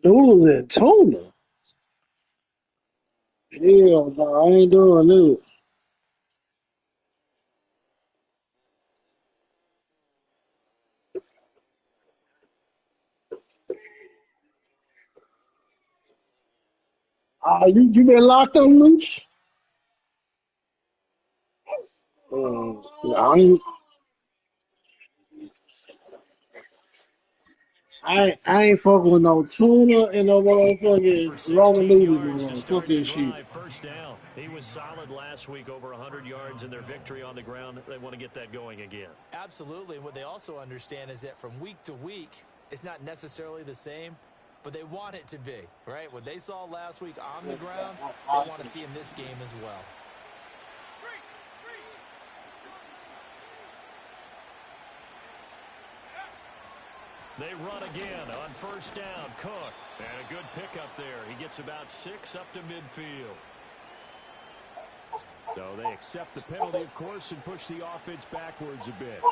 Noodles and tuna. Hell no, I ain't doing that. You been locked up, Mooch? I ain't. I ain't fucking with no tuna and no For motherfucking ramen 16 noodles no yards to more. Fuck start the that shit. drive, first down. He was solid last week, over 100 yards in their victory on the ground. They want to get that going again. Absolutely. What they also understand is that from week to week, it's not necessarily the same, but they want it to be, right? What they saw last week on the ground, they want to see in this game as well. They run again on first down. Cook. And a good pickup there. He gets about 6 up to midfield. So they accept the penalty, of course, and push the offense backwards a bit.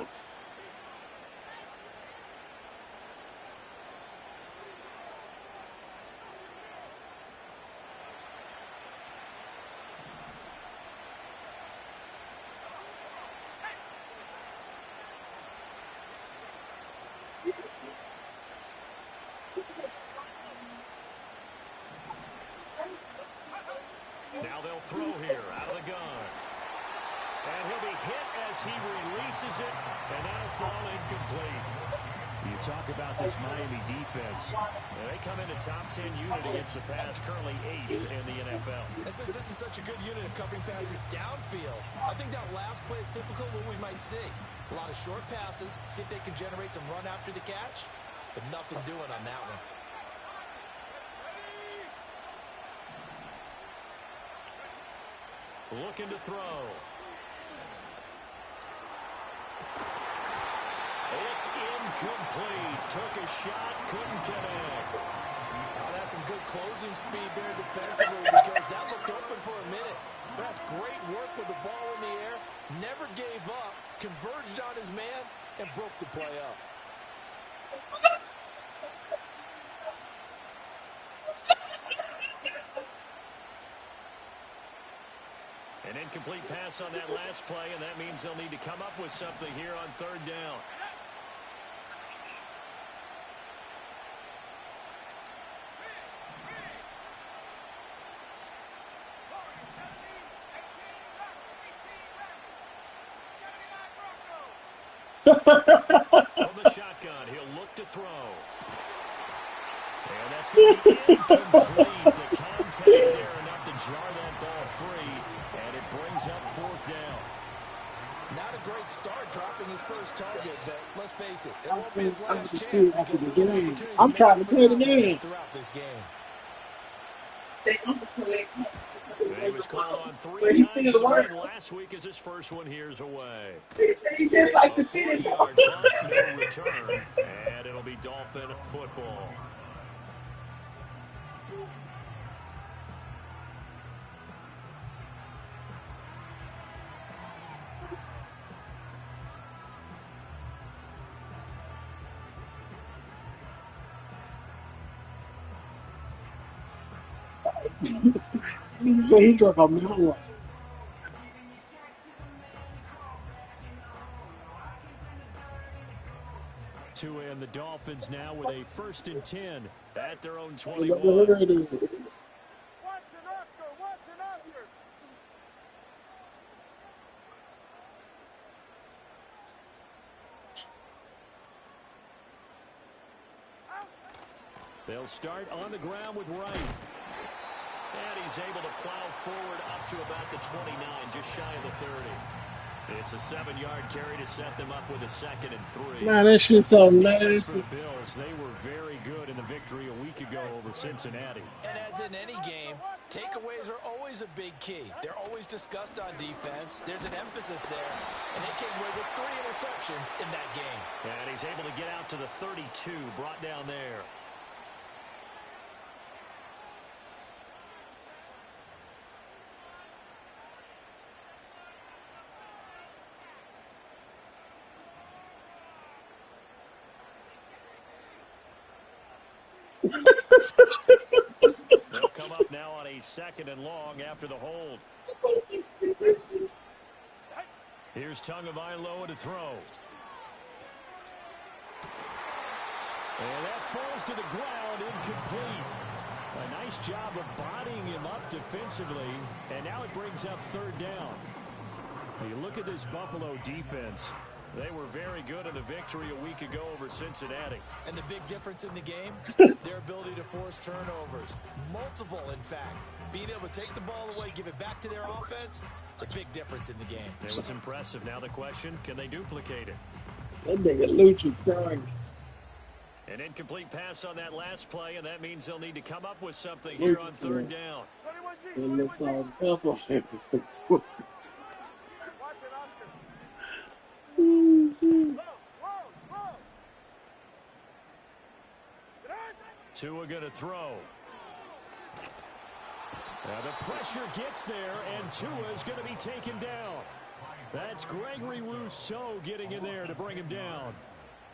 Now they'll throw here out of the gun. And he'll be hit as he releases it, and that'll fall incomplete. You talk about this Miami defense. They come in a top 10 unit against the pass, currently 8th in the NFL. This is such a good unit of covering passes downfield. I think that last play is typical of what we might see. A lot of short passes, see if they can generate some run after the catch, but nothing doing on that one. Looking to throw. It's incomplete. Took a shot, couldn't connect. Oh, that's some good closing speed there defensively because that looked open for a minute. That's great work with the ball in the air. Never gave up, converged on his man, and broke the play up. An incomplete pass on that last play, and that means they'll need to come up with something here on third down. From the shotgun, he'll look to throw. And that's going to be incomplete. The contact there enough to jar that ball free, and it brings up fourth down. Not a great start dropping his first target, but let's face it, it won't be his last chance After because the he'll have game. opportunities I'm to make trying up to for play the ground game. throughout this game. He was called on 3 times in the game last week as his first one here's away. A 40-yard punt, no return, and it'll be Dolphin football. So he took a middle. Tua and the Dolphins now with a 1st and 10 at their own Hey, look 21. at it. They'll start on the ground with Wright. And he's able to plow forward up to about the 29, just shy of the 30. It's a 7-yard carry to set them up with a 2nd and 3. Man, that shit's so Defense for nasty. the Bills, they were very good in the victory a week ago over Cincinnati. And as in any game, takeaways are always a big key. They're always discussed on defense. There's an emphasis there, and they came away with 3 interceptions in that game. And he's able to get out to the 32, brought down there. They'll come up now on a 2nd and long after the hold. Here's Tagovailoa to throw. And that falls to the ground, incomplete. A nice job of bodying him up defensively, and now it brings up 3rd down. You look at this Buffalo defense. They were very good in the victory a week ago over Cincinnati. And the big difference in the game, their ability to force turnovers. Multiple, in fact. Being able to take the ball away, give it back to their offense, a big difference in the game. It was impressive. Now the question, can they duplicate it? That nigga Lucci crying. An incomplete pass on that last play, and that means they'll need to come up with something here on 3rd down. And it's all purple. Tua going to throw. Now the pressure gets there, and Tua is going to be taken down. That's Gregory Rousseau getting in there to bring him down.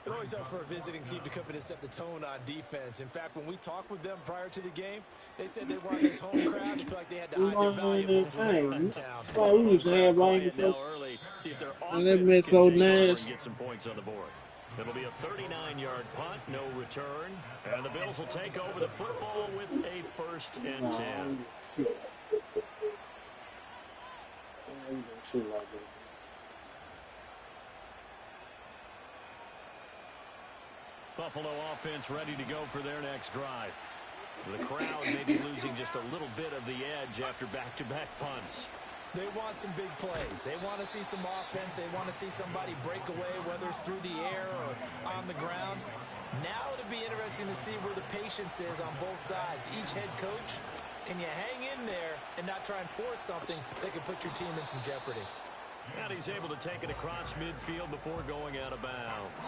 It always helps for a visiting team to come in and set the tone on defense. In fact, when we talked with them prior to the game, they said they wanted this home crowd to feel like they had to hide their valuables when they were in town. Well, we used to have blankets Now up. early, see if their And that offense man so can take over and nasty. get some points on the board. It'll be a 39-yard punt, no return, and the Bills will take over the football with a 1st and 10. Buffalo offense ready to go for their next drive. The crowd may be losing just a little bit of the edge after back-to-back punts. They want some big plays. They want to see some offense. They want to see somebody break away, whether it's through the air or on the ground. Now it'll be interesting to see where the patience is on both sides. Each head coach, can you hang in there and not try and force something that could put your team in some jeopardy? And he's able to take it across midfield before going out of bounds.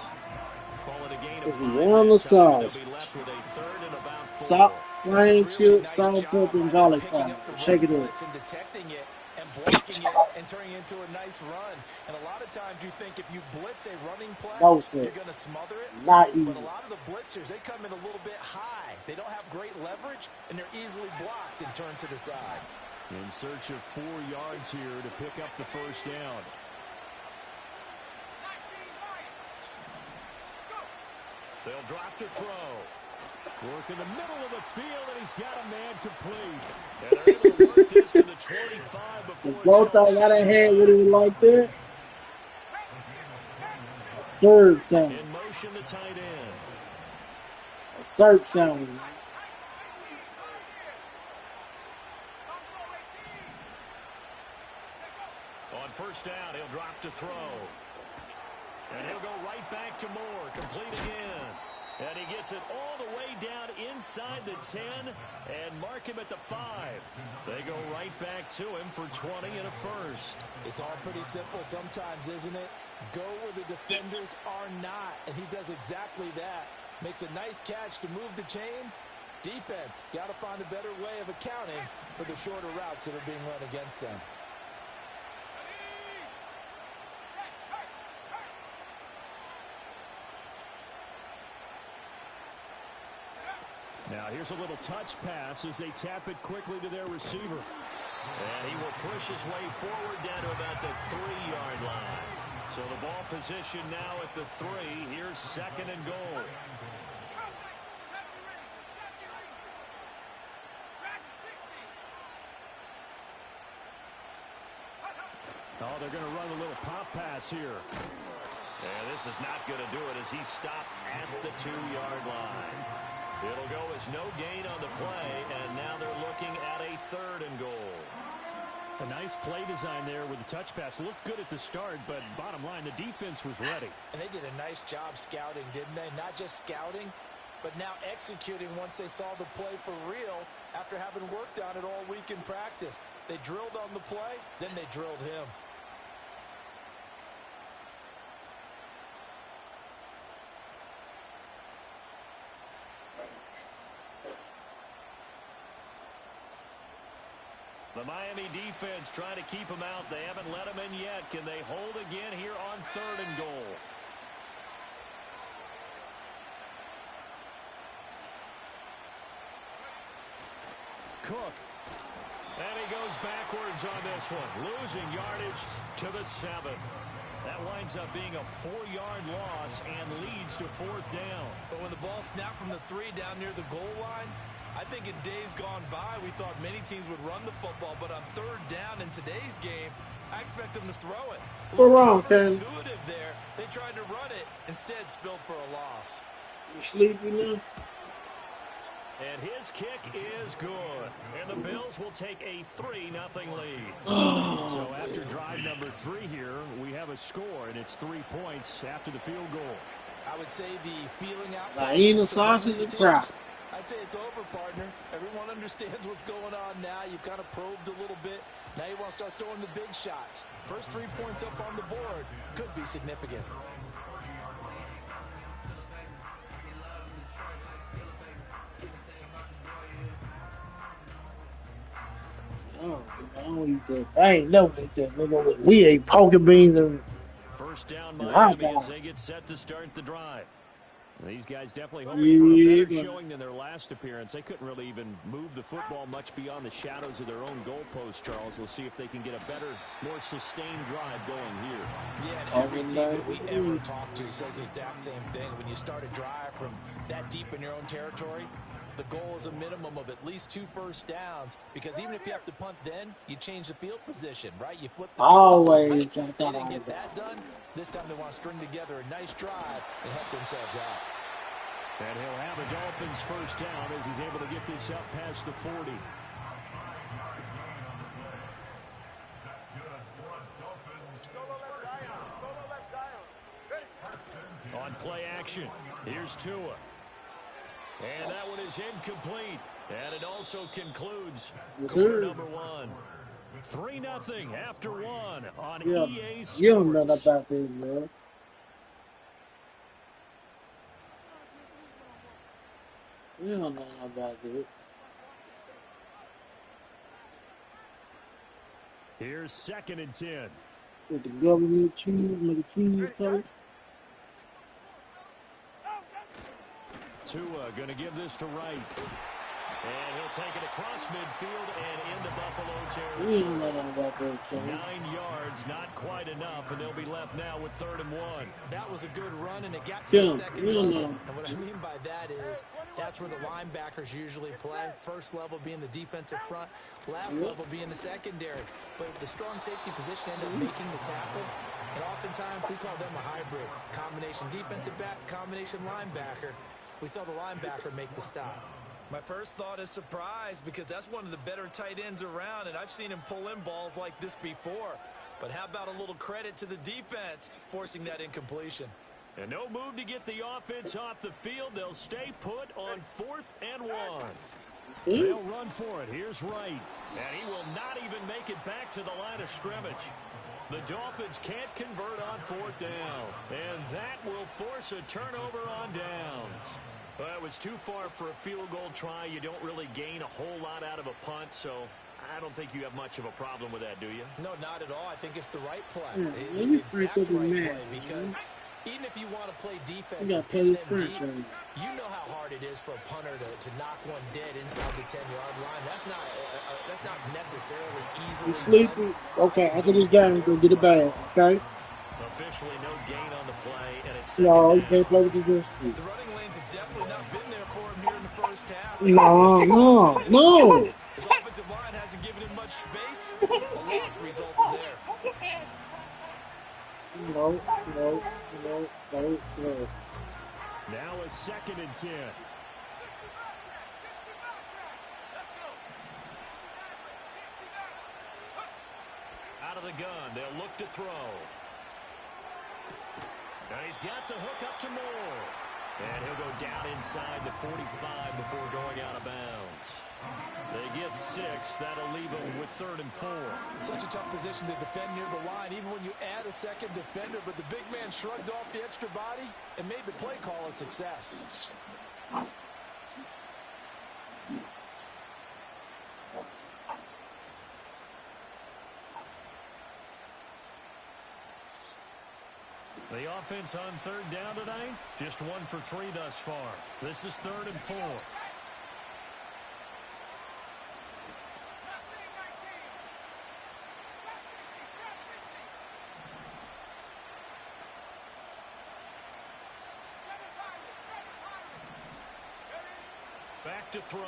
Call it a gain of 5. On the side. They'll be left with a 3rd and about 4. Salt, flame, Really chip, nice salt, job pepper, and right garlic picking powder. up the Shake it run up. blitz and detecting it and blocking it and turning it into a nice run. And a lot of times you think if you blitz a running play, No, sir. you're going to smother it. Not But even. a lot of the blitzers, they come in a little bit high. They don't have great leverage, and they're easily blocked and turned to the side. In search of 4 yards here to pick up the 1st down. They'll drop to throw. Work in the middle of the field, and he's got a man complete. And they're able to work this to the 25 before If both I got a head with it like that, a serve sound. in motion the tight end. A serve sound. On 1st down, he'll drop to throw. And he'll go right back to Moore, complete again. And he gets it all the way down inside the 10 and mark him at the 5. They go right back to him for 20 and a 1st. It's all pretty simple sometimes, isn't it? Go where the defenders are not, and he does exactly that. Makes a nice catch to move the chains. Defense, got to find a better way of accounting for the shorter routes that are being run against them. Now here's a little touch pass as they tap it quickly to their receiver. And he will push his way forward down to about the 3-yard line. So the ball position now at the 3. Here's 2nd and goal. Oh, they're going to run a little pop pass here. And this is not going to do it as he's stopped at the 2-yard line. It'll go as no gain on the play, and now they're looking at a 3rd and goal. A nice play design there with the touch pass. Looked good at the start, but bottom line, the defense was ready. And they did a nice job scouting, didn't they? Not just scouting, but now executing once they saw the play for real after having worked on it all week in practice. They drilled on the play, then they drilled him. The Miami defense trying to keep him out. They haven't let him in yet. Can they hold again here on 3rd and goal? Cook. And he goes backwards on this one. Losing yardage to the 7. That winds up being a 4-yard loss and leads to 4th down. But when the ball snapped from the 3 down near the goal line, I think in days gone by, we thought many teams would run the football, but on 3rd down in today's game, I expect them to throw it. What's wrong, Ken? Intuitive there. They tried to run it, instead spilled for a loss. You sleepy now? And his kick is good. And the Bills will take a 3-0 lead. So after drive number 3 here, we have a score, and it's 3 points after the field goal. I would say the feeling out. Hyena sausage and crap. I'd say it's over, partner. Everyone understands what's going on now. You've kind of probed a little bit. Now you want to start throwing the big shots. First 3 points up on the board could be significant. Oh, I don't eat that. I ain't never eat that, nigga. We ate poker beans and 1st down hot Miami dog. as they get set to start the drive. These guys definitely hoping for a better showing than their last appearance. They couldn't really even move the football much beyond the shadows of their own goalpost, Charles. We'll see if they can get a better, more sustained drive going here. Yeah, and every team that we ever talk to says the exact same thing. When you start a drive from that deep in your own territory, the goal is a minimum of at least 2 first downs, because even if you have to punt then, you change the field position, right? You flip the always field. got They that didn't on get that. that done. This time they want to string together a nice drive and help themselves out. And he'll have the Dolphins 1st down as he's able to get this up past the 40. On play action, here's Tua. And that one is incomplete. And it also concludes quarter number 1. 3-0 after 1 on EA Sports. You don't know about this, man. You don't know about this. Here's 2nd and 10. With the government cheese, with the cheese toast. Tua going to give this to Wright. And he'll take it across midfield and into Buffalo You don't territory. know about that, Ken. 9 yards, not quite enough, and they'll be left now with 3rd and 1. That was a good run, and it got to the second level. And what I mean by that is that's where the linebackers usually play. First level being the defensive front, last level being the secondary. But the strong safety position ended up making the tackle. And oftentimes we call them a hybrid. Combination defensive back, combination linebacker. We saw the linebacker make the stop. My first thought is surprise, because that's one of the better tight ends around, and I've seen him pull in balls like this before. But how about a little credit to the defense forcing that incompletion? And no move to get the offense off the field. They'll stay put on 4th and 1. They'll run for it. Here's Wright. And he will not even make it back to the line of scrimmage. The Dolphins can't convert on 4th down. And that will force a turnover on downs. Well, it was too far for a field goal try. You don't really gain a whole lot out of a punt, so I don't think you have much of a problem with that, do you? No, not at all. I think it's the right play. Let me Exact break right up the play, match, because even if you want to play defense You gotta and play pin the them French, deep, right? you know how hard it is for a punter to knock one dead inside the 10-yard line. That's not necessarily easily You sleepy? done. Okay, after this game, go get it back, okay? The Officially no gain on the play, and it's No, second you down. can't play with the good speed. The running lanes have definitely not been there for him here in the first half. No. His offensive line hasn't given him much space. A loss results there. No. Now a 2nd and 10. Out of the gun, they'll look to throw. And he's got the hook up to Moore. And he'll go down inside the 45 before going out of bounds. They get 6. That'll leave them with 3rd and 4. Such a tough position to defend near the line, even when you add a second defender. But the big man shrugged off the extra body and made the play call a success. The offense on 3rd down tonight, just 1 for 3 thus far. This is 3rd and 4. Back to throw.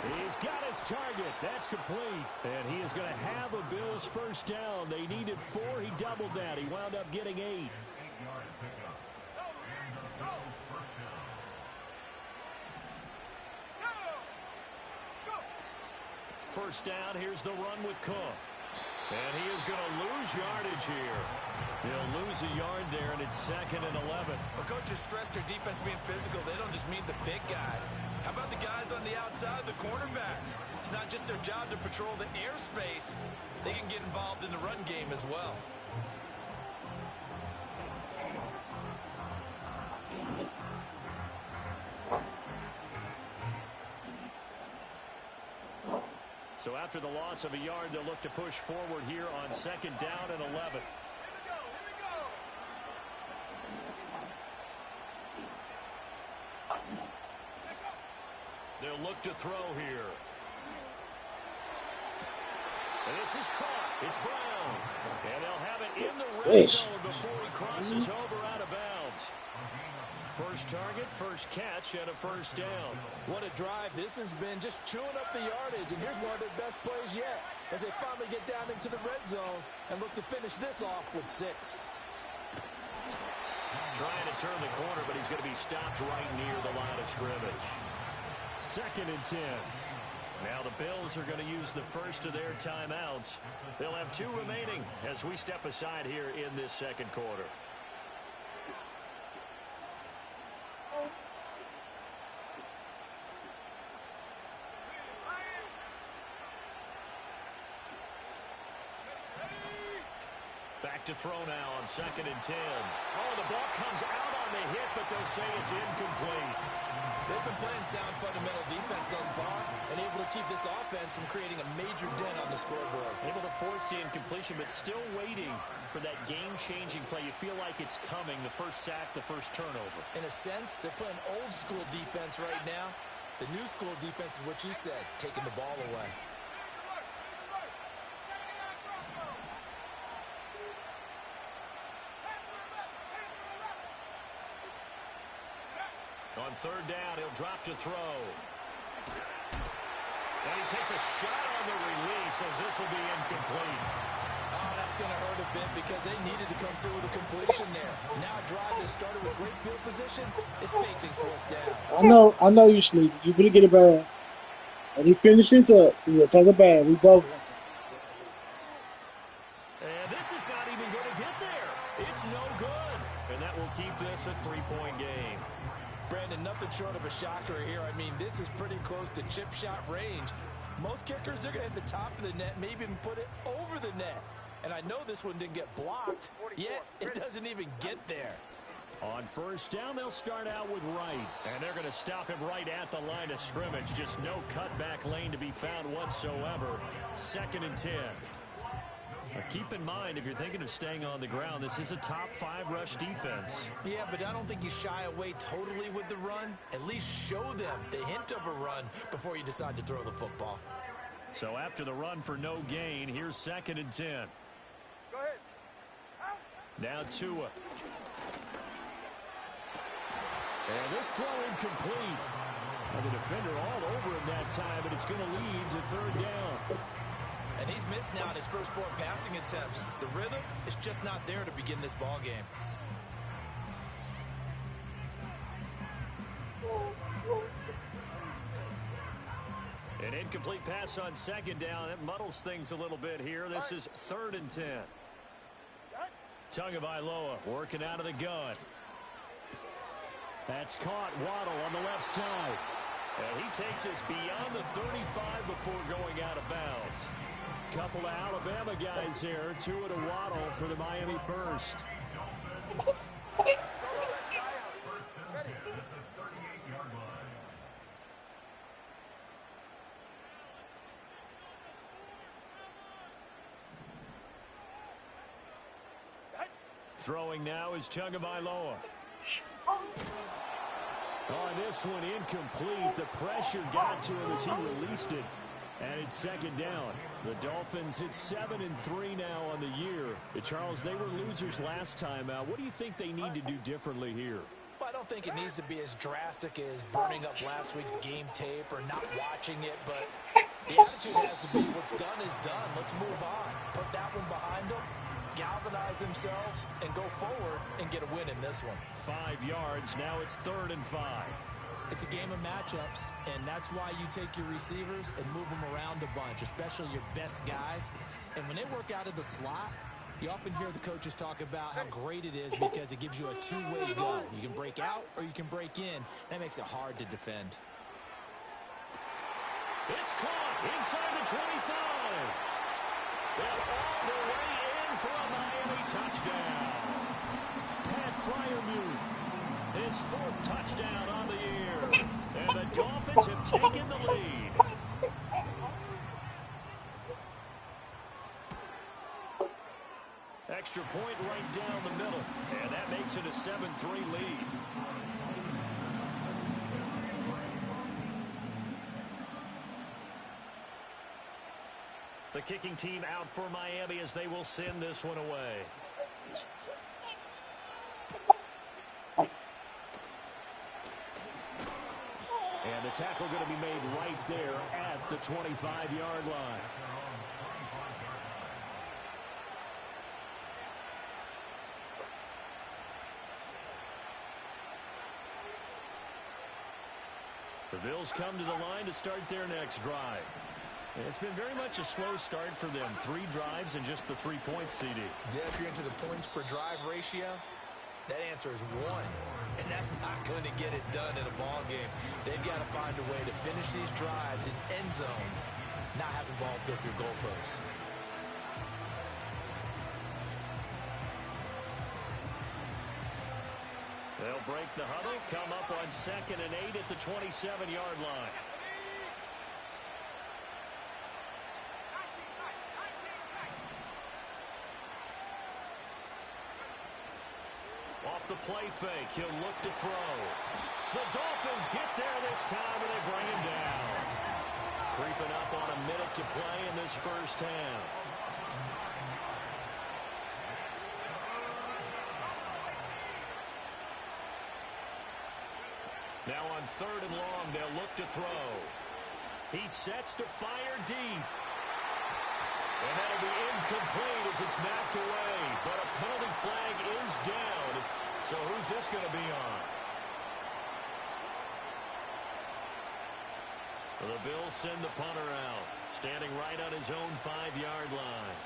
He's got his target. That's complete. And he is going to have a Bills first down. They needed 4. He doubled that. He wound up getting 8. First down, here's the run with Cook. And he is going to lose yardage here. He'll lose a yard there, and it's 2nd and 11. Well, coaches stress their defense being physical. They don't just mean the big guys. How about the guys on the outside, the cornerbacks? It's not just their job to patrol the airspace. They can get involved in the run game as well. So after the loss of a yard, they'll look to push forward here on 2nd down and 11. They'll look to throw here. And this is caught. It's Brown. And they'll have it in the red zone before he crosses over out of bounds. First target, first catch, and a first down. What a drive this has been, just chewing up the yardage. And here's one of their best plays yet as they finally get down into the red zone and look to finish this off with 6. Trying to turn the corner, but he's going to be stopped right near the line of scrimmage. 2nd and 10. Now the Bills are going to use the first of their timeouts. They'll have 2 remaining as we step aside here in this second quarter. Back to throw now on 2nd and 10. Oh, the ball comes out on the hit, but they'll say it's incomplete. They've been playing sound fundamental defense thus far and able to keep this offense from creating a major dent on the scoreboard. Able to force the incompletion, but still waiting for that game-changing play. You feel like it's coming, the first sack, the first turnover. In a sense, they're playing old-school defense right now. The new school defense is what you said, taking the ball away. On 3rd down, he'll drop to throw. And he takes a shot on the release as this will be incomplete. Oh, that's going to hurt a bit because they needed to come through with a completion there. Now a drive that started with great field position is facing 4th down. I know you sleepy. You finna get it bad. When he finishes up, he'll take it bad. We both. And this is not even going to get there. It's no good. And that will keep this a 3-point game. Brandon, nothing short of a shocker here. I mean, this is pretty close to chip shot range. Most kickers are going to hit the top of the net, maybe even put it over the net. And I know this one didn't get blocked, yet it doesn't even get there. On 1st down, they'll start out with Wright. And they're going to stop him right at the line of scrimmage. Just no cutback lane to be found whatsoever. 2nd and 10. Keep in mind, if you're thinking of staying on the ground, this is a top 5 rush defense. Yeah, but I don't think you shy away totally with the run. At least show them the hint of a run before you decide to throw the football. So after the run for no gain, here's 2nd and 10. Go ahead. Now Tua. And this throw incomplete. And the defender all over him that time, but it's going to lead to third down. And he's missed now on his first 4 passing attempts. The rhythm is just not there to begin this ball game. An incomplete pass on second down. That muddles things a little bit here. This is 3rd and 10. Tagovailoa working out of the gun. That's caught. Waddle on the left side. And he takes us beyond the 35 before going out of bounds. Couple of Alabama guys here. Tua to Waddle for the Miami first. Throwing now is Tagovailoa. On this one, incomplete. The pressure got to him as he released it. And it's second down. The Dolphins, it's 7-3 now on the year. Charles, they were losers last time out. What do you think they need to do differently here? Well, I don't think it needs to be as drastic as burning up last week's game tape or not watching it, but the attitude has to be what's done is done. Let's move on. Put that one behind them, galvanize themselves, and go forward and get a win in this one. 5 yards. Now it's 3rd and 5. It's a game of matchups, and that's why you take your receivers and move them around a bunch, especially your best guys. And when they work out of the slot, you often hear the coaches talk about how great it is because it gives you a two-way go. You can break out or you can break in. That makes it hard to defend. It's caught inside the 25. And all the way in for a Miami touchdown. Pat Fryermuth, his 4th touchdown on the year. And the Dolphins have taken the lead. Extra point right down the middle. And that makes it a 7-3 lead. The kicking team out for Miami as they will send this one away. And the tackle going to be made right there at the 25-yard line. The Bills come to the line to start their next drive. It's been very much a slow start for them. 3 drives and just the 3 points, CD. Yeah, if you're into the points per drive ratio, that answer is 1. And that's not going to get it done in a ball game. They've got to find a way to finish these drives in end zones, not having balls go through goalposts. They'll break the huddle, come up on 2nd and 8 at the 27-yard line. Off the play fake, he'll look to throw. The Dolphins get there this time, and they bring him down. Creeping up on a minute to play in this first half. Now on 3rd and long, they'll look to throw. He sets to fire deep. And that'll be incomplete as it's knocked away. But a penalty flag is down. So who's this going to be on? The Bills send the punter out. Standing right on his own 5-yard line.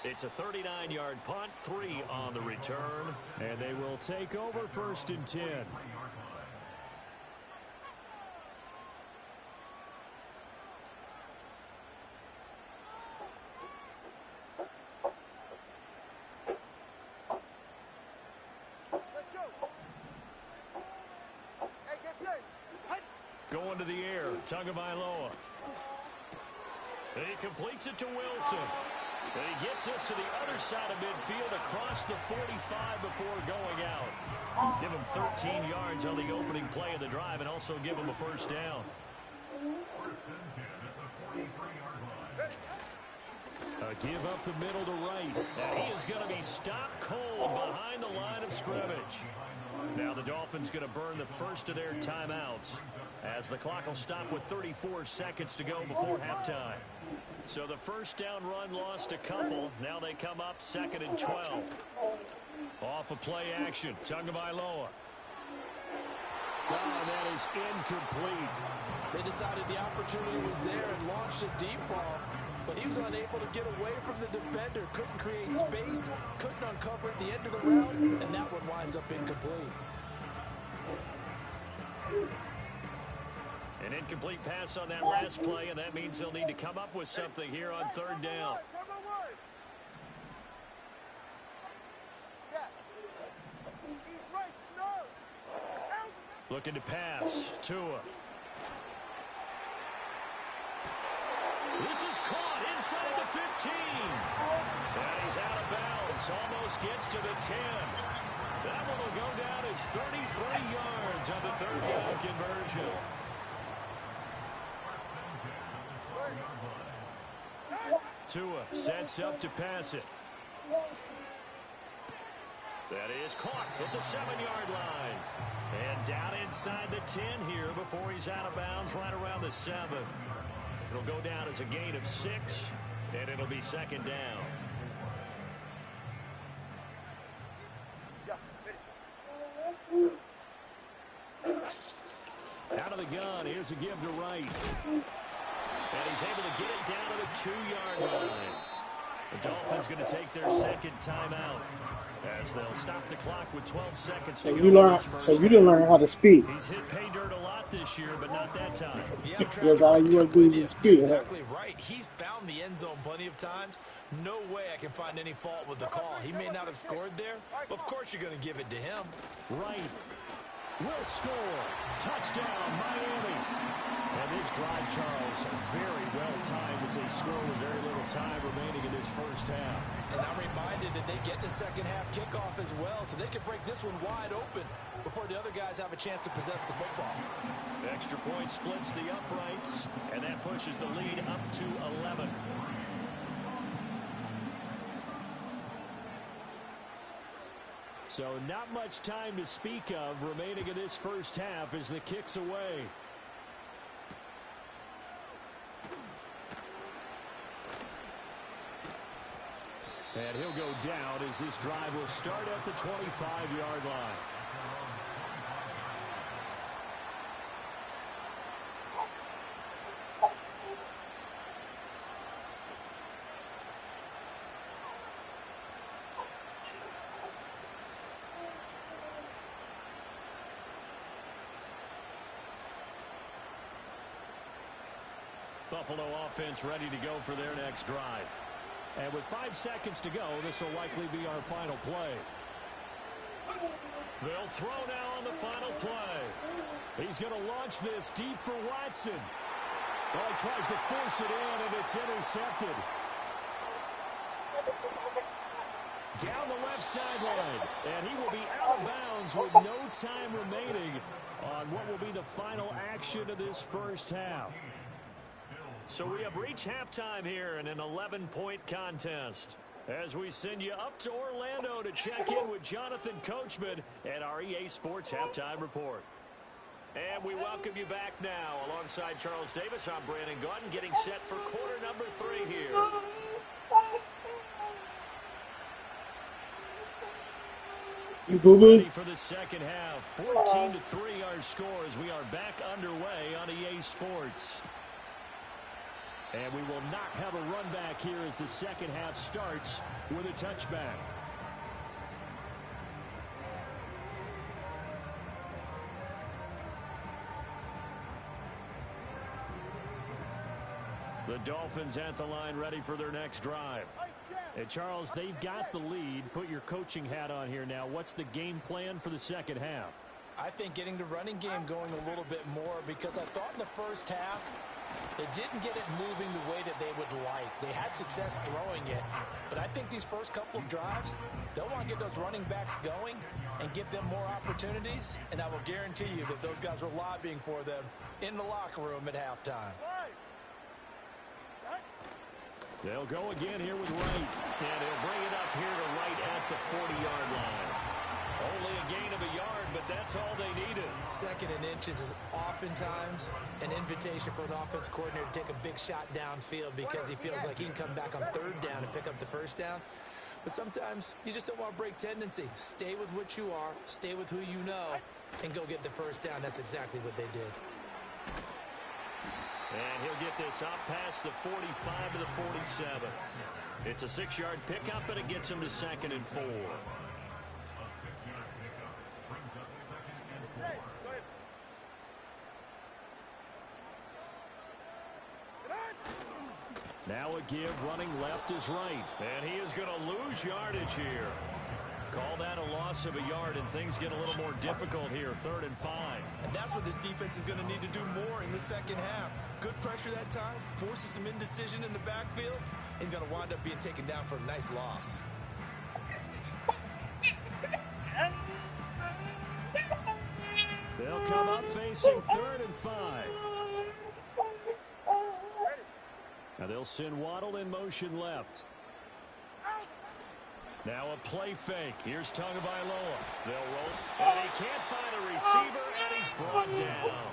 It's a 39-yard punt, 3 on the return, and they will take over 1st and 10. Going to the air, Tagovailoa. And he completes it to Wilson. And he gets us to the other side of midfield across the 45 before going out. Give him 13 yards on the opening play of the drive and also give him a first down. A give up the middle to right. And he is going to be stopped cold behind the line of scrimmage. Now the Dolphins going to burn the first of their timeouts as the clock will stop with 34 seconds to go before halftime. So the first down run lost a couple. Now they come up 2nd and 12. Off of play action. Tagovailoa. Oh, that is incomplete. They decided the opportunity was there and launched a deep ball, but he was unable to get away from the defender. Couldn't create space, couldn't uncover at the end of the route, and that one winds up incomplete. An incomplete pass on that last play, and that means they'll need to come up with something here on 3rd down. Looking to pass. Tua. This is caught inside the 15. And he's out of bounds. Almost gets to the 10. That one will go down as 33 yards on the 3rd down conversion. Tua sets up to pass it. That is caught at the 7-yard line. And down inside the 10 here before he's out of bounds right around the 7. It'll go down as a gain of 6, and it'll be 2nd down. Out of the gun, here's a give to right. And he's able to get it down to the 2-yard line. The Dolphins going to take their 2nd timeout as they'll stop the clock with 12 seconds to go. So you didn't learn how to speak. He's hit pay dirt a lot this year, but not that time. Yeah, That's all you want to do is speak. Exactly right. He's found the end zone plenty of times. No way I can find any fault with the call. He may not have scored there, but of course you're going to give it to him. Right. Will score. Touchdown, Miami. And this drive, Charles, very well timed as they score with very little time remaining in this first half. And I'm reminded that they get the second half kickoff as well, so they can break this one wide open before the other guys have a chance to possess the football. The extra point splits the uprights, and that pushes the lead up to 11. So not much time to speak of remaining in this first half as the kick's away. And he'll go down as this drive will start at the 25-yard line. Buffalo offense ready to go for their next drive. And with 5 seconds to go, this will likely be our final play. They'll throw now on the final play. He's going to launch this deep for Watson. Well, he tries to force it in, and it's intercepted. Down the left sideline, and he will be out of bounds with no time remaining on what will be the final action of this first half. So we have reached halftime here in an 11-point contest as we send you up to Orlando to check in with Jonathan Coachman at our EA Sports Halftime Report. And we welcome you back now. Alongside Charles Davis, I'm Brandon Gordon, getting set for quarter number 3 here. Ready for the second half. 14-3 our score as we are back underway on EA Sports. And we will not have a run back here as the second half starts with a touchback. The Dolphins at the line ready for their next drive. And Charles, they've got the lead. Put your coaching hat on here now. What's the game plan for the second half? I think getting the running game going a little bit more, because I thought in the first half they didn't get it moving the way that they would like. They had success throwing it, but I think these first couple of drives, they'll want to get those running backs going and give them more opportunities, and I will guarantee you that those guys were lobbying for them in the locker room at halftime. They'll go again here with Wright, and he'll bring it up here to right at the 40-yard line. Only a gain of a yard, but that's all they needed. 2nd and inches is oftentimes an invitation for an offense coordinator to take a big shot downfield because he feels like he can come back on 3rd down and pick up the 1st down. But sometimes you just don't want to break tendency. Stay with what you are, stay with who you know, and go get the 1st down. That's exactly what they did. And he'll get this up past the 45 to the 47. It's a 6-yard pickup, and it gets him to 2nd and 4. Now a give, running left is right. And he is going to lose yardage here. Call that a loss of a yard, and things get a little more difficult here, 3rd and 5. And that's what this defense is going to need to do more in the second half. Good pressure that time, forces some indecision in the backfield. He's going to wind up being taken down for a nice loss. They'll come up facing 3rd and 5. Now they'll send Waddle in motion left. Now a play fake. Here's Tagovailoa. They'll roll, and he can't find a receiver, and he's brought down.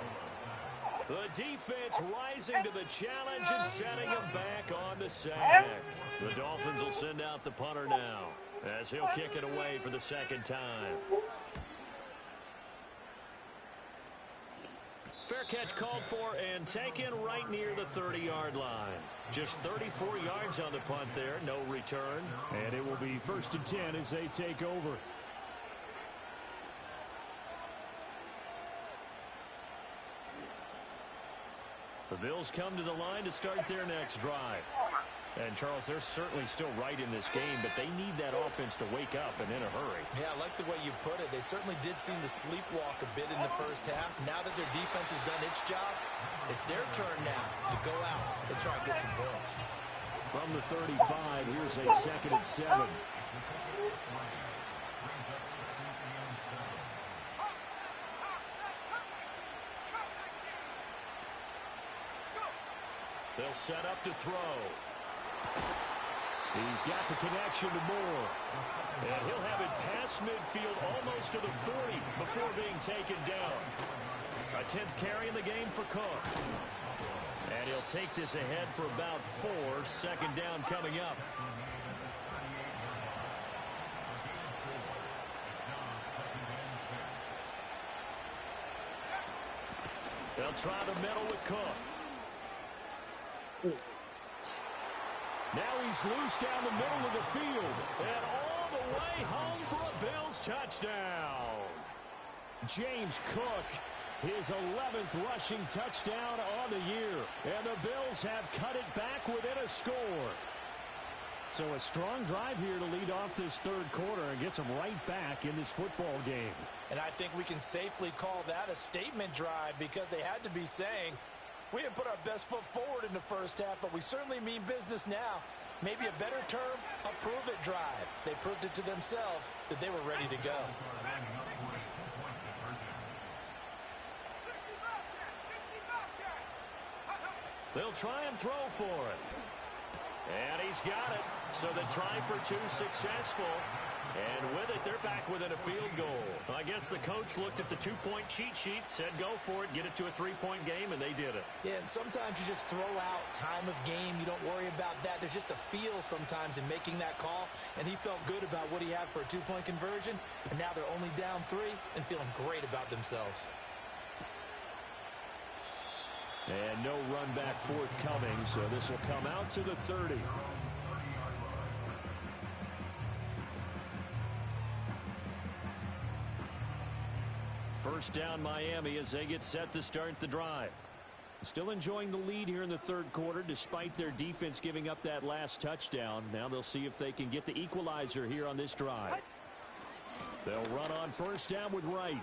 The defense rising to the challenge and setting him back on the sack. The Dolphins will send out the punter now, as he'll kick it away for the 2nd time. Fair catch called for and taken right near the 30-yard line. Just 34 yards on the punt there, no return. And it will be 1st and 10 as they take over. The Bills come to the line to start their next drive. And, Charles, they're certainly still right in this game, but they need that offense to wake up and in a hurry. Yeah, I like the way you put it. They certainly did seem to sleepwalk a bit in the first half. Now that their defense has done its job, it's their turn now to go out and try and get some points. From the 35, here's a 2nd and 7. They'll set up to throw. He's got the connection to Moore. And he'll have it past midfield almost to the 40 before being taken down. A 10th carry in the game for Cook. And he'll take this ahead for about 4. 2nd down coming up. They'll try to middle with Cook. Now he's loose down the middle of the field. And all the way home for a Bills touchdown. James Cook, his 11th rushing touchdown on the year. And the Bills have cut it back within a score. So a strong drive here to lead off this 3rd quarter and gets them right back in this football game. And I think we can safely call that a statement drive, because they had to be saying, we didn't put our best foot forward in the first half, but we certainly mean business now. Maybe a better term, a prove-it drive. They proved it to themselves that they were ready to go. They'll try and throw for it. And he's got it. So the try for 2 successful. And with it, they're back within a field goal. I guess the coach looked at the 2-point cheat sheet, said go for it, get it to a 3-point game, and they did it. Yeah, and sometimes you just throw out time of game. You don't worry about that. There's just a feel sometimes in making that call, and he felt good about what he had for a 2-point conversion, and now they're only down 3 and feeling great about themselves. And no run back forthcoming, so this will come out to the 30. First down Miami as they get set to start the drive. Still enjoying the lead here in the 3rd quarter despite their defense giving up that last touchdown. Now they'll see if they can get the equalizer here on this drive. They'll run on first down with Wright.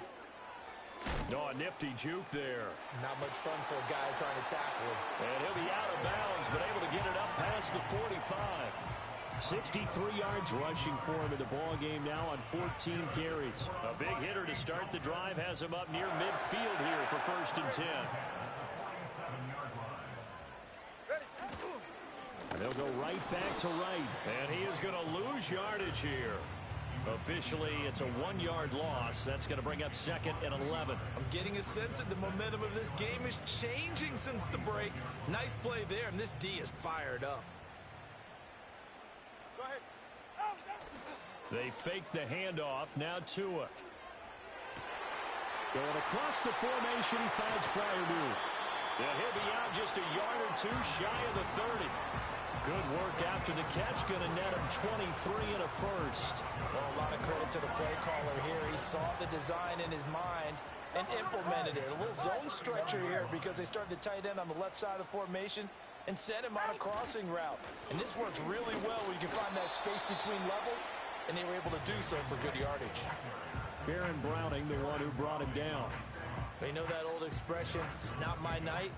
Oh, a nifty juke there. Not much fun for a guy trying to tackle him. And he'll be out of bounds, but able to get it up past the 45. 63 yards rushing for him in the ball game now on 14 carries. A big hitter to start the drive has him up near midfield here for 1st and 10. And they'll go right back to right. And he is going to lose yardage here. Officially, it's a 1-yard loss. That's going to bring up 2nd and 11. I'm getting a sense that the momentum of this game is changing since the break. Nice play there, and this D is fired up. Go ahead. They fake the handoff. Now Tua. Going across the formation, he finds Freiermuth. Yeah, he'll be out just a yard or two shy of the 30. Good work after the catch. Going to net him 23 and a first. Well, a lot of credit to the play caller here. He saw the design in his mind and implemented it. A little zone stretcher here because they started the tight end on the left side of the formation and sent him on a crossing route. And this works really well where you can find that space between levels, and they were able to do so for good yardage. Baron Browning, the one who brought him down. You know that old expression, it's not my night?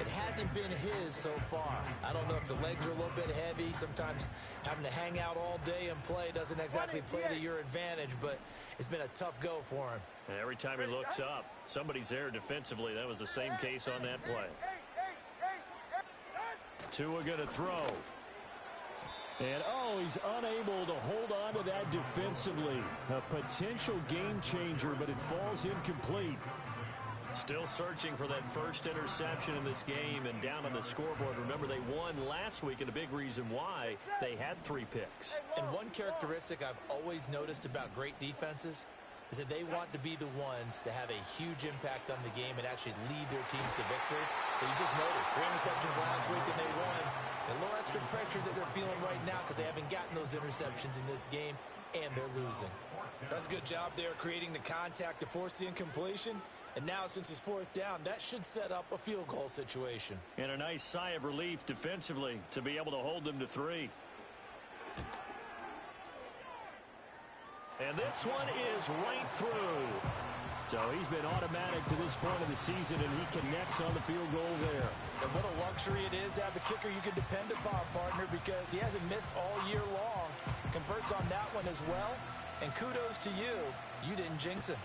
It hasn't been his so far. I don't know if the legs are a little bit heavy. Sometimes having to hang out all day and play doesn't exactly play to your advantage, but it's been a tough go for him. And every time he looks up, somebody's there defensively. That was the same case on that play. Tua going to throw. And, he's unable to hold on to that defensively. A potential game changer, but it falls incomplete. Still searching for that first interception in this game and down on the scoreboard. Remember, they won last week, and a big reason why they had 3 picks. And one characteristic I've always noticed about great defenses is that they want to be the ones that have a huge impact on the game and actually lead their teams to victory. So you just noted 3 interceptions last week and they won. A little extra pressure that they're feeling right now because they haven't gotten those interceptions in this game, and they're losing. That's a good job there creating the contact to force the incompletion. And now, since it's 4th down, that should set up a field goal situation. And a nice sigh of relief defensively to be able to hold them to 3. And this one is right through. So he's been automatic to this point of the season, and he connects on the field goal there. And what a luxury it is to have a kicker you can depend upon, partner, because he hasn't missed all year long. Converts on that one as well. And kudos to you. You didn't jinx him.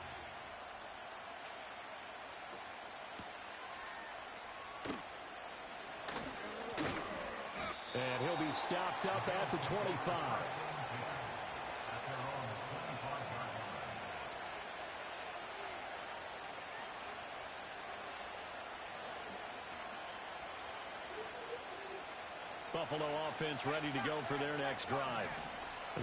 And he'll be stopped up at the 25. Buffalo offense ready to go for their next drive.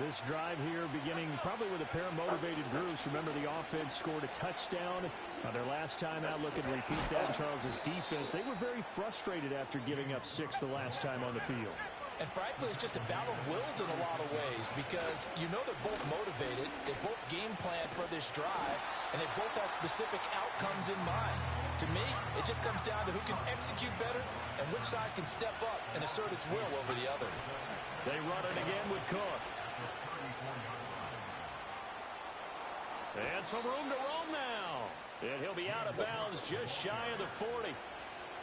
This drive here beginning probably with a pair of motivated groups. Remember, the offense scored a touchdown on their last time out. Looking to repeat that. Charles's defense, they were very frustrated after giving up 6 the last time on the field. And frankly, it's just a battle of wills in a lot of ways because you know they're both motivated. They both game plan for this drive, and they both have specific outcomes in mind. To me, it just comes down to who can execute better and which side can step up and assert its will over the other. They run it again with Cook. And some room to roam now. And he'll be out of bounds just shy of the 40.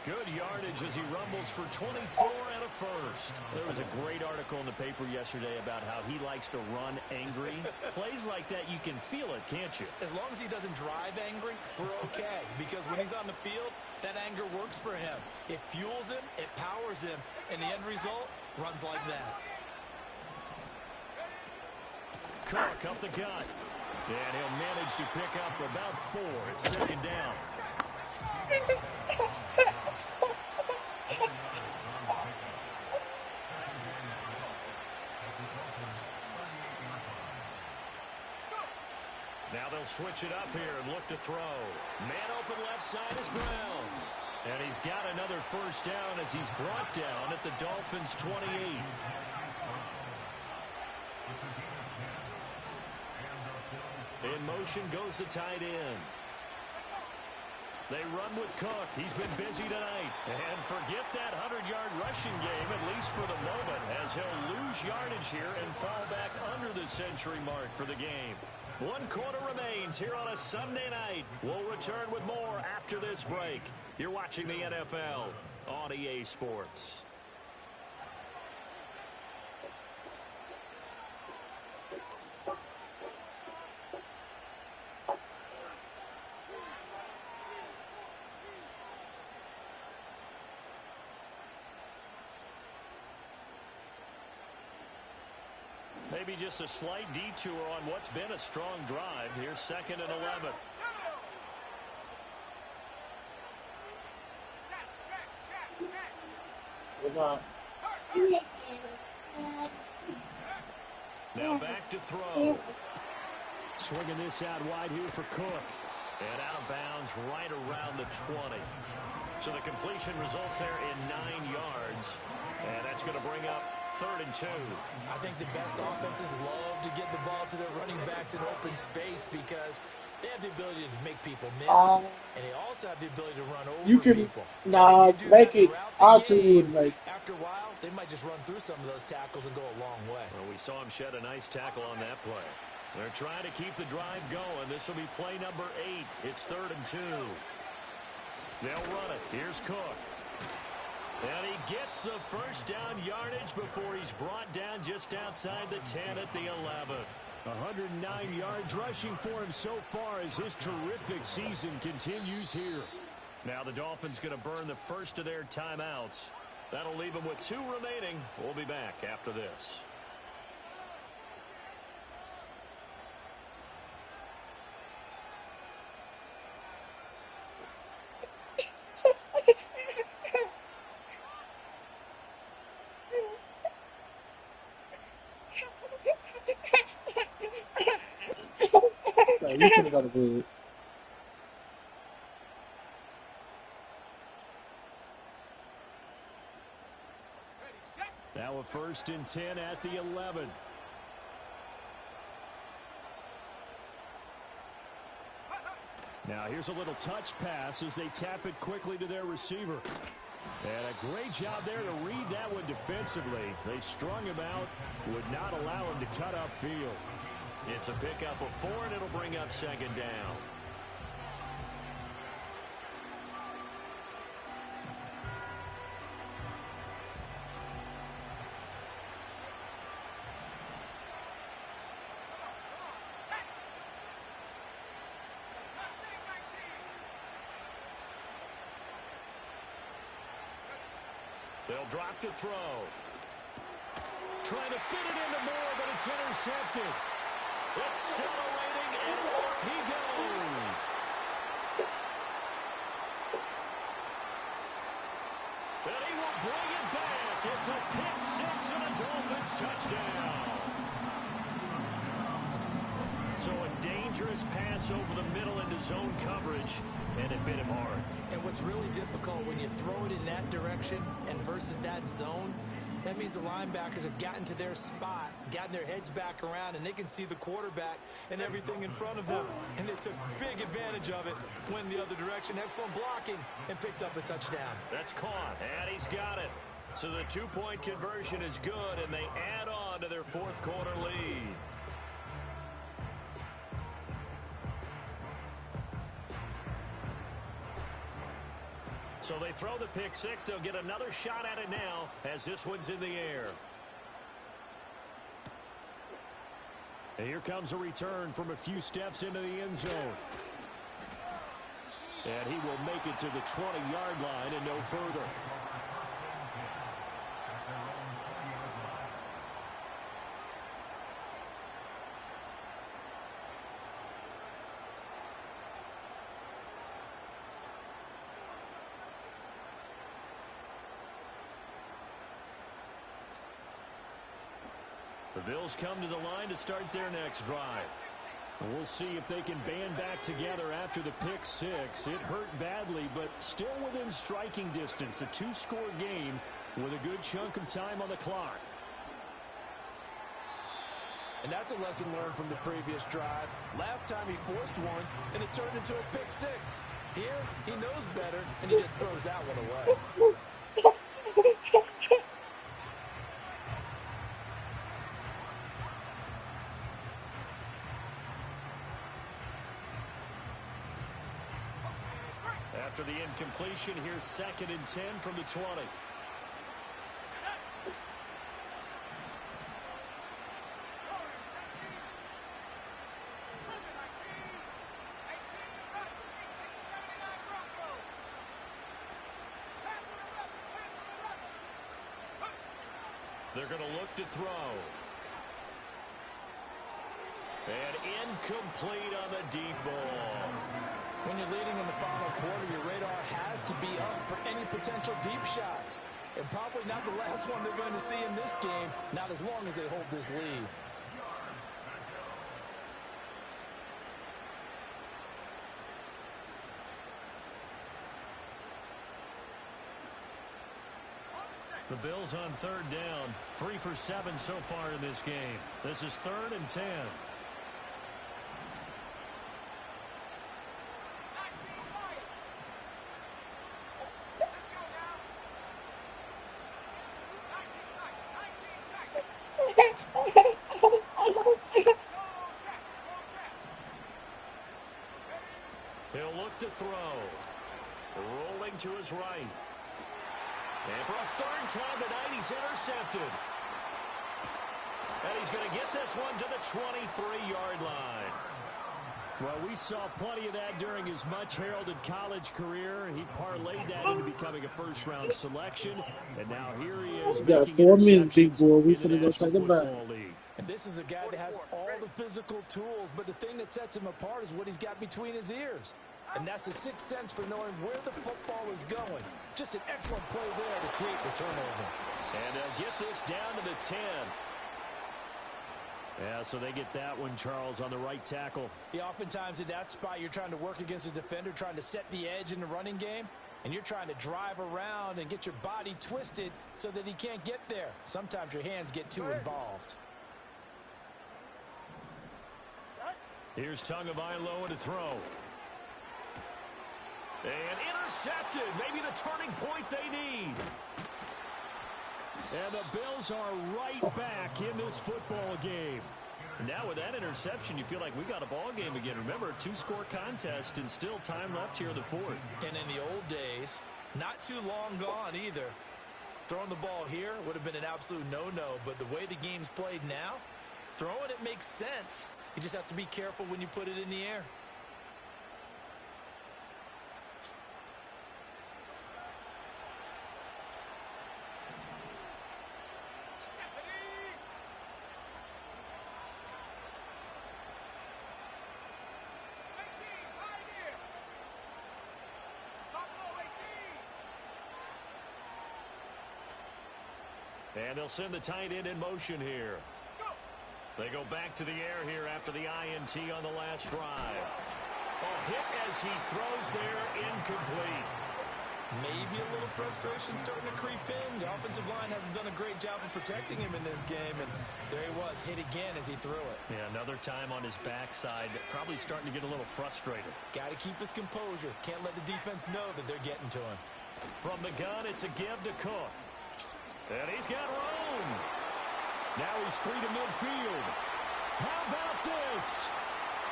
Good yardage as he rumbles for 24 and a first. There was a great article in the paper yesterday about how he likes to run angry. Plays like that, you can feel it, can't you? As long as he doesn't drive angry, we're okay. Because when he's on the field, that anger works for him. It fuels him, it powers him, and the end result runs like that. Cook up the gut. And he'll manage to pick up about 4. It's 2nd down. Now they'll switch it up here and look to throw. Man open left side is Brown. And he's got another first down as he's brought down at the Dolphins' 28. In motion goes the tight end. They run with Cook. He's been busy tonight. And forget that 100-yard rushing game, at least for the moment, as he'll lose yardage here and fall back under the century mark for the game. One quarter remains here on a Sunday night. We'll return with more after this break. You're watching the NFL on EA Sports. Maybe just a slight detour on what's been a strong drive. Here's 2nd and 11. Now back to throw. Swinging this out wide here for Cook. And out of bounds right around the 20. So the completion results there in 9 yards. And that's going to bring up 3rd and 2. I think the best offenses love to get the ball to their running backs in open space because they have the ability to make people miss, and they also have the ability to run over people. Make it After a while, they might just run through some of those tackles and go a long way. Well, we saw him shed a nice tackle on that play. They're trying to keep the drive going. This will be play number 8. It's 3rd and 2. They'll run it. Here's Cook. And he gets the first down yardage before he's brought down just outside the 10 at the 11. 109 yards rushing for him so far as his terrific season continues here. Now the Dolphins going to burn the first of their timeouts. That'll leave them with 2 remaining. We'll be back after this. You can go to bed. Now a 1st and 10 at the 11. Now here's a little touch pass as they tap it quickly to their receiver. And a great job there to read that one defensively. They strung him out, would not allow him to cut upfield. It's a pickup of 4, and it'll bring up 2nd down. They'll drop to throw. Trying to fit it into Moore, but it's intercepted. Accelerating, and off he goes. And he will bring it back. It's a pick 6 and a Dolphins touchdown. So a dangerous pass over the middle into zone coverage, and it bit him hard. And what's really difficult when you throw it in that direction and versus that zone, that means the linebackers have gotten to their spot, gotten their heads back around, and they can see the quarterback and everything in front of them. And they took big advantage of it, went the other direction, excellent blocking, and picked up a touchdown. That's caught, and he's got it. So the 2-point conversion is good, and they add on to their 4th quarter lead. So they throw the pick 6. They'll get another shot at it now as this one's in the air. And here comes a return from a few steps into the end zone. And he will make it to the 20-yard line and no further. The Bills come to the line to start their next drive. We'll see if they can band back together after the pick 6. It hurt badly, but still within striking distance. A 2-score game with a good chunk of time on the clock. And that's a lesson learned from the previous drive. Last time he forced one, and it turned into a pick 6. Here, he knows better, and he just throws that one away. After the incompletion, here's 2nd and 10 from the 20. They're going to look to throw. And incomplete on the deep ball. When you're leading in the final quarter, your radar has to be up for any potential deep shots. And probably not the last one they're going to see in this game, not as long as they hold this lead. The Bills on 3rd down. 3 for 7 so far in this game. This is 3rd and 10. He'll look to throw. Rolling to his right. And for a 3rd time tonight, he's intercepted. And he's going to get this one to the 23-yard line. Well, we saw plenty of that during his much-heralded college career. He parlayed that into becoming a first-round selection. And now here he is. We got 4 minutes, big boy. We finna go take a bath. And this is a guy that has all the physical tools, but the thing that sets him apart is what he's got between his ears. And that's the sixth sense for knowing where the football is going. Just an excellent play there to create the turnover. And get this down to the 10. Yeah, so they get that one, Charles, on the right tackle. Yeah, oftentimes at that spot, you're trying to work against a defender, trying to set the edge in the running game, and you're trying to drive around and get your body twisted so that he can't get there. Sometimes your hands get too involved. Here's Tagovailoa to throw. And intercepted. Maybe the turning point they need. And the Bills are right back in this football game. Now with that interception, you feel like we got a ball game again. Remember, a 2-score contest and still time left here in the 4th. And in the old days, not too long gone either. Throwing the ball here would have been an absolute no-no. But the way the game's played now, throwing it makes sense. You just have to be careful when you put it in the air. And they'll send the tight end in motion here. They go back to the air here after the INT on the last drive. A hit as he throws there, incomplete. Maybe a little frustration starting to creep in. The offensive line hasn't done a great job of protecting him in this game, and there he was, hit again as he threw it. Yeah, another time on his backside, probably starting to get a little frustrated. Got to keep his composure. Can't let the defense know that they're getting to him. From the gun, it's a give to Cook. And he's got room. Now he's free to midfield. How about this?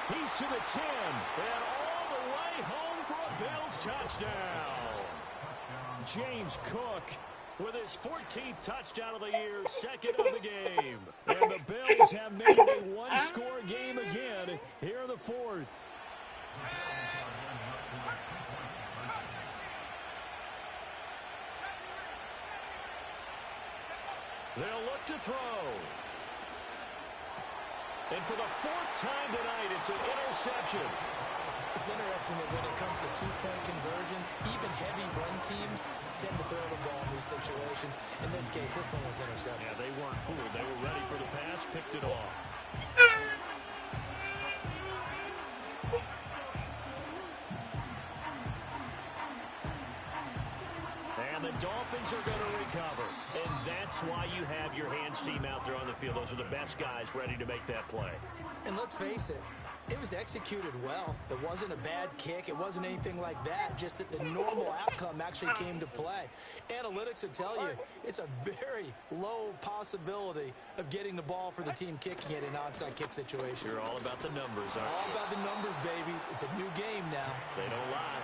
He's to the 10. And all the way home for a Bills touchdown. James Cook with his 14th touchdown of the year, 2nd of the game. And the Bills have made it a one-score game again here in the 4th. They'll look to throw. And for the 4th time tonight, it's an interception. It's interesting that when it comes to two-point conversions, even heavy run teams tend to throw the ball in these situations. In this case, this one was intercepted. Yeah, they weren't fooled. They were ready for the pass, picked it off. And the Dolphins are going to recover. And that's why you have your hands team out there on the field. Those are the best guys ready to make that play. And let's face it, it was executed well. It wasn't a bad kick. It wasn't anything like that. Just that the normal outcome actually came to play. Analytics will tell you it's a very low possibility of getting the ball for the team kicking it in an onside kick situation. You're all about the numbers, aren't you? All about the numbers, baby. It's a new game now. They don't lie.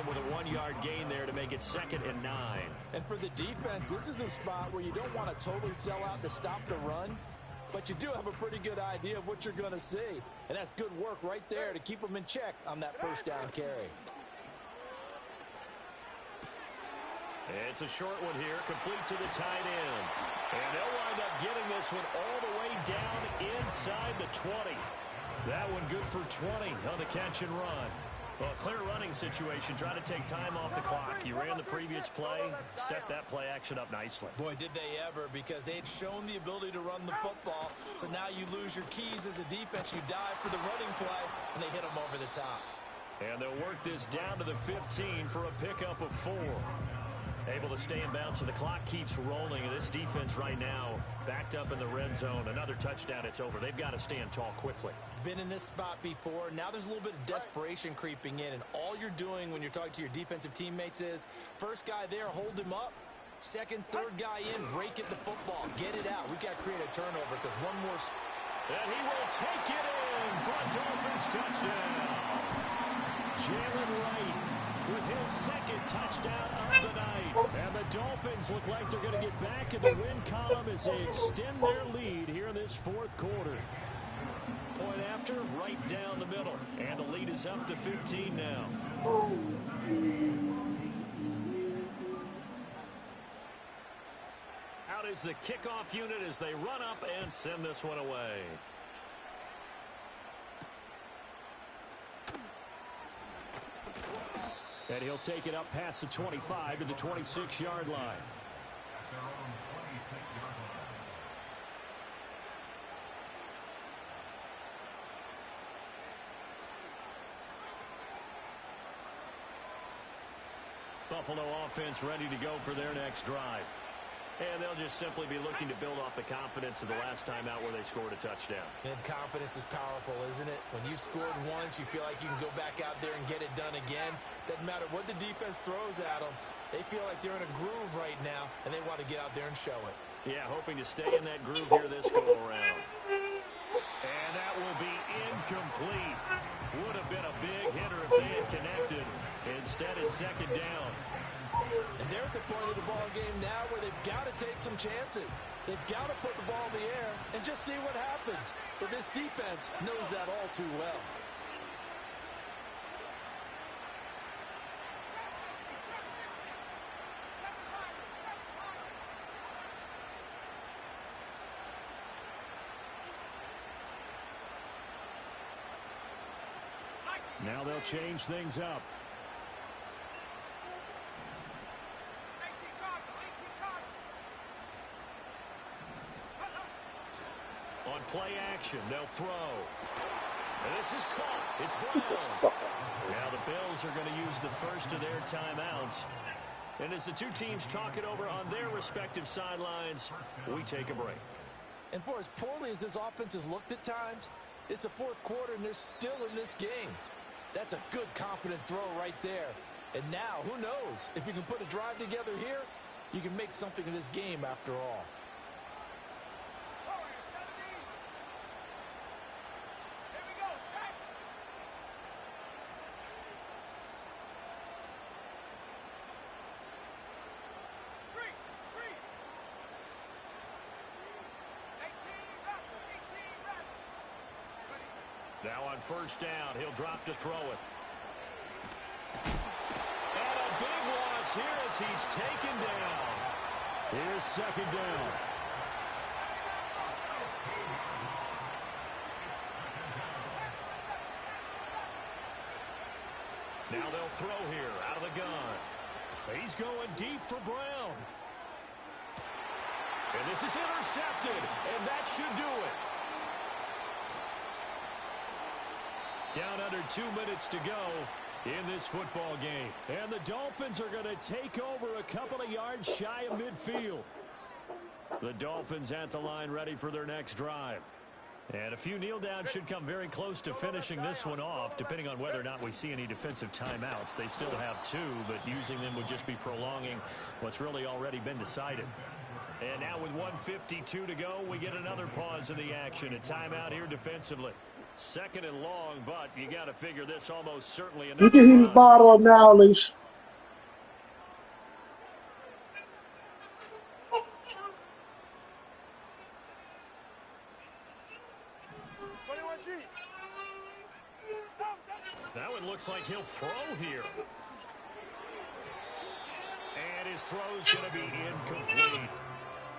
with a 1-yard gain there to make it 2nd and 9. And for the defense, this is a spot where you don't want to totally sell out to stop the run, but you do have a pretty good idea of what you're going to see. And that's good work right there to keep them in check on that first down carry. It's a short one here, complete to the tight end. And they'll wind up getting this one all the way down inside the 20. That one good for 20 on the catch and run. Well, clear running situation, trying to take time off the clock. You ran the previous play, set that play action up nicely. Boy, did they ever, because they had shown the ability to run the football. So now you lose your keys as a defense. You dive for the running play, and they hit them over the top. And they'll work this down to the 15 for a pickup of 4. Able to stay in bounds, so the clock keeps rolling. And this defense right now backed up in the red zone. Another touchdown, it's over. They've got to stand tall quickly. Been in this spot before. Now there's a little bit of desperation creeping in, and all you're doing when you're talking to your defensive teammates is, first guy there, hold him up. Second, third guy in, break it the football. Get it out. We've got to create a turnover because one more. And he will take it in for a Dolphins touchdown. Jalen Wright with his 2nd touchdown of the night. And the Dolphins look like they're going to get back in the win column as they extend their lead here in this 4th quarter. Point after, right down the middle. And the lead is up to 15 now. Out is the kickoff unit as they run up and send this one away. And he'll take it up past the 25 to the 26-yard line. Buffalo offense ready to go for their next drive. And they'll just simply be looking to build off the confidence of the last time out where they scored a touchdown. And confidence is powerful, isn't it? When you've scored once, you feel like you can go back out there and get it done again. Doesn't matter what the defense throws at them. They feel like they're in a groove right now, and they want to get out there and show it. Yeah, hoping to stay in that groove here this go-around. And that will be incomplete. Would have been a big hitter if they had connected. Instead, it's 2nd down. And they're at the point of the ball game now where they've got to take some chances. They've got to put the ball in the air and just see what happens. But this defense knows that all too well. Now they'll change things up. On play action, they'll throw. And this is caught. It's Brown. Now the Bills are going to use the first of their timeouts. And as the two teams talk it over on their respective sidelines, we take a break. And for as poorly as this offense has looked at times, it's the 4th quarter and they're still in this game. That's a good, confident throw right there. And now, who knows? If you can put a drive together here, you can make something of this game after all. Now on first down, he'll drop to throw it. And a big loss here as he's taken down. Here's 2nd down. Now they'll throw here out of the gun. He's going deep for Brown. And this is intercepted, and that should do it. Down under 2 minutes to go in this football game. And the Dolphins are going to take over a couple of yards shy of midfield. The Dolphins at the line ready for their next drive. And a few kneel downs should come very close to finishing this one off, depending on whether or not we see any defensive timeouts. They still have 2, but using them would just be prolonging what's really already been decided. And now with 1:52 to go, we get another pause in the action. A timeout here defensively. 2nd and long, but you got to figure this almost certainly Look another at his run. bottle now, Alicia. Now it looks like he'll throw here. And his throw's going to be incomplete.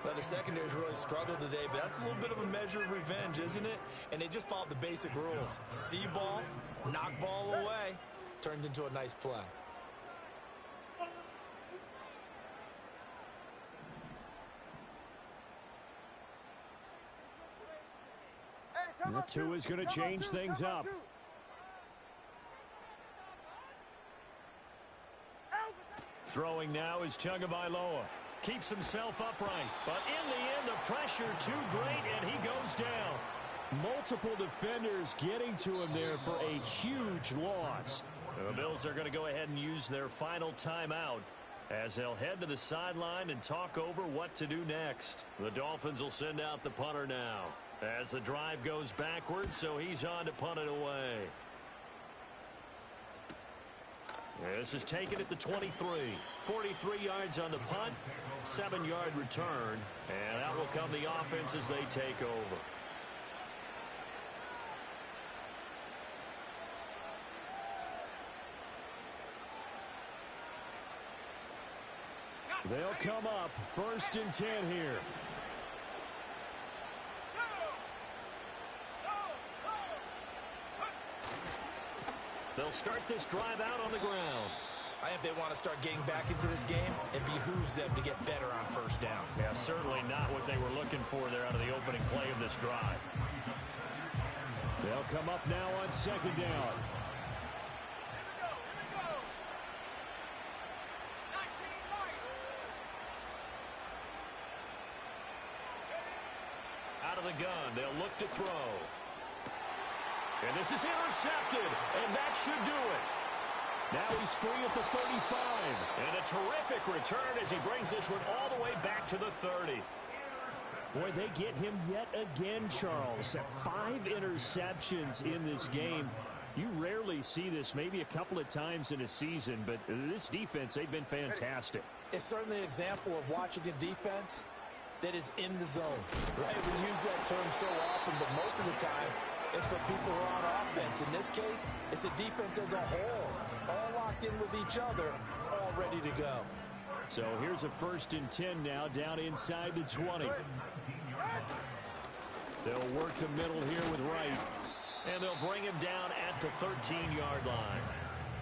Well, the secondary's really struggled today, but that's a little bit of a measure of revenge, isn't it? And they just followed the basic rules. See ball, knock ball away, turns into a nice play. The 2 is going to change things up. Throwing now is Tagovailoa. Keeps himself upright. But in the end, the pressure too great, and he goes down. Multiple defenders getting to him there for a huge loss. The Bills are going to go ahead and use their final timeout as they'll head to the sideline and talk over what to do next. The Dolphins will send out the punter now as the drive goes backwards, so he's on to punt it away. This is taken at the 23. 43 yards on the punt, 7-yard return, and out will come the offense as they take over. They'll come up 1st and 10 here. They'll start this drive out on the ground. I think if they want to start getting back into this game, it behooves them to get better on 1st down. Yeah, certainly not what they were looking for there out of the opening play of this drive. They'll come up now on 2nd down. Out of the gun, they'll look to throw. And this is intercepted, and that should do it. Now he's free at the 35. And a terrific return as he brings this one all the way back to the 30. Boy, they get him yet again, Charles. 5 interceptions in this game. You rarely see this, maybe a couple of times in a season, but this defense, they've been fantastic. It's certainly an example of watching a defense that is in the zone, right? We use that term so often, but most of the time, it's for people who are on offense. In this case, it's the defense as a whole, all locked in with each other, all ready to go. So here's a 1st and 10 now, down inside the 20. They'll work the middle here with Wright, and they'll bring him down at the 13-yard line.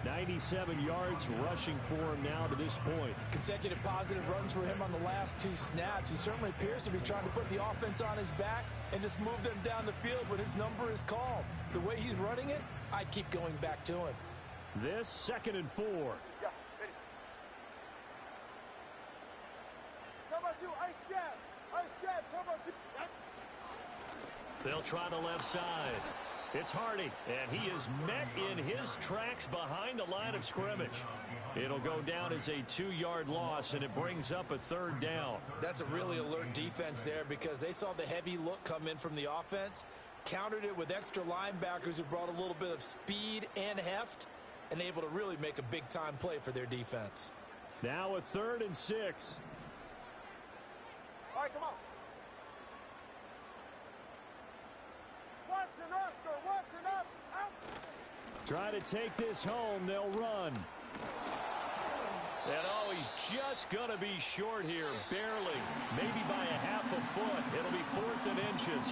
97 yards rushing for him now to this point. Consecutive positive runs for him on the last 2 snaps. He certainly appears to be trying to put the offense on his back and just move them down the field when his number is called. The way he's running it, I'd keep going back to him. This 2nd and 4. Yeah, ready. Turbo 2, ice jab, turbo 2. They'll try the left side. It's Hardy, and he is met in his tracks behind the line of scrimmage. It'll go down as a 2-yard loss, and it brings up a 3rd down. That's a really alert defense there because they saw the heavy look come in from the offense, countered it with extra linebackers who brought a little bit of speed and heft, and able to really make a big-time play for their defense. Now a 3rd and 6. All right, come on. Watson, Oscar, Watson up, out. Try to take this home. They'll run. And oh, he's just going to be short here, barely. Maybe by a half a foot. It'll be 4th and inches.